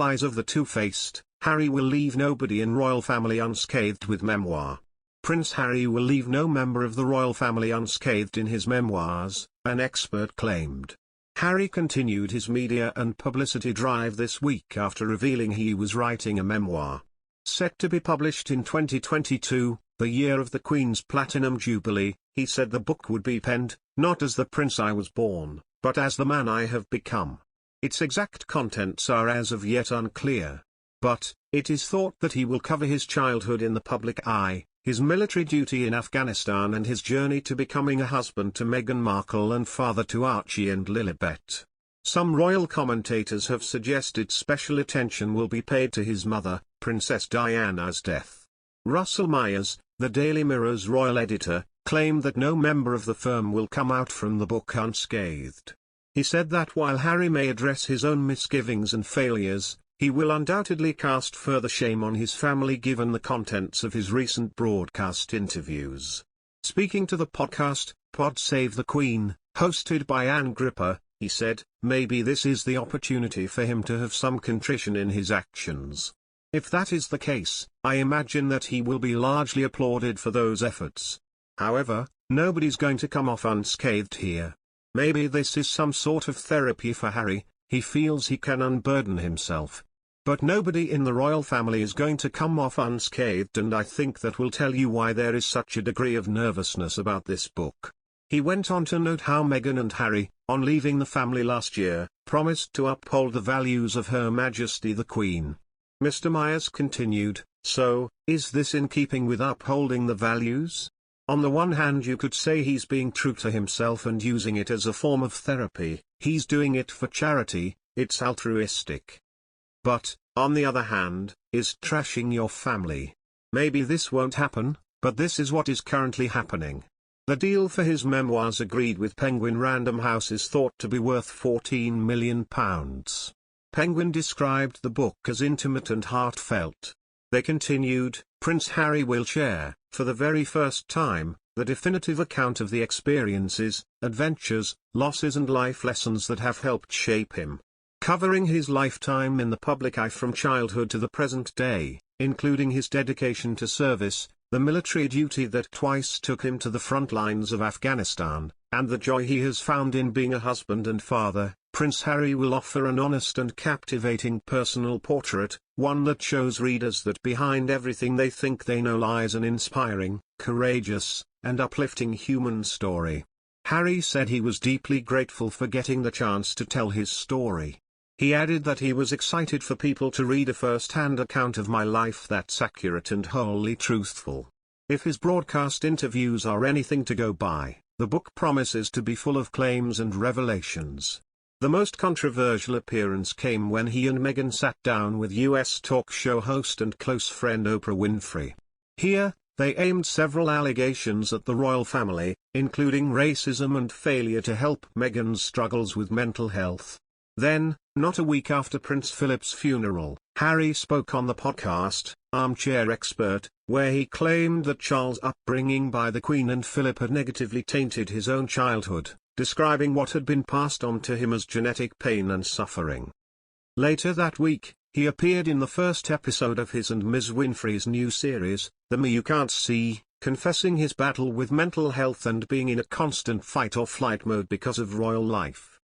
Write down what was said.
Rise of the Two-Faced, Harry will leave nobody in royal family unscathed with Memoir. Prince Harry will leave no member of the royal family unscathed in his memoirs, an expert claimed. Harry continued his media and publicity drive this week after revealing he was writing a memoir. Set to be published in 2022, the year of the Queen's Platinum Jubilee, he said the book would be penned, not as the prince I was born, but as the man I have become. Its exact contents are as of yet unclear. But, it is thought that he will cover his childhood in the public eye, his military duty in Afghanistan and his journey to becoming a husband to Meghan Markle and father to Archie and Lilibet. Some royal commentators have suggested special attention will be paid to his mother, Princess Diana's death. Russell Myers, the Daily Mirror's royal editor, claimed that no member of the firm will come out from the book unscathed. He said that while Harry may address his own misgivings and failures, he will undoubtedly cast further shame on his family given the contents of his recent broadcast interviews. Speaking to the podcast, Pod Save the Queen, hosted by Anne Gripper, he said, maybe this is the opportunity for him to have some contrition in his actions. If that is the case, I imagine that he will be largely applauded for those efforts. However, nobody's going to come off unscathed here. Maybe this is some sort of therapy for Harry, he feels he can unburden himself. But nobody in the royal family is going to come off unscathed, and I think that will tell you why there is such a degree of nervousness about this book. He went on to note how Meghan and Harry, on leaving the family last year, promised to uphold the values of Her Majesty the Queen. Mr. Myers continued, so, is this in keeping with upholding the values? On the one hand you could say he's being true to himself and using it as a form of therapy, he's doing it for charity, it's altruistic. But, on the other hand, is trashing your family. Maybe this won't happen, but this is what is currently happening. The deal for his memoirs agreed with Penguin Random House is thought to be worth £14 million. Penguin described the book as intimate and heartfelt. They continued, Prince Harry will share, for the very first time, the definitive account of the experiences, adventures, losses and life lessons that have helped shape him. Covering his lifetime in the public eye from childhood to the present day, including his dedication to service, the military duty that twice took him to the front lines of Afghanistan, and the joy he has found in being a husband and father, Prince Harry will offer an honest and captivating personal portrait, one that shows readers that behind everything they think they know lies an inspiring, courageous, and uplifting human story. Harry said he was deeply grateful for getting the chance to tell his story. He added that he was excited for people to read a first-hand account of my life that's accurate and wholly truthful. If his broadcast interviews are anything to go by, the book promises to be full of claims and revelations. The most controversial appearance came when he and Meghan sat down with US talk show host and close friend Oprah Winfrey. Here, they aimed several allegations at the royal family, including racism and failure to help Meghan's struggles with mental health. Then, not a week after Prince Philip's funeral, Harry spoke on the podcast, Armchair Expert, where he claimed that Charles' upbringing by the Queen and Philip had negatively tainted his own childhood, describing what had been passed on to him as genetic pain and suffering. Later that week, he appeared in the first episode of his and Ms. Winfrey's new series, The Me You Can't See, confessing his battle with mental health and being in a constant fight-or-flight mode because of royal life.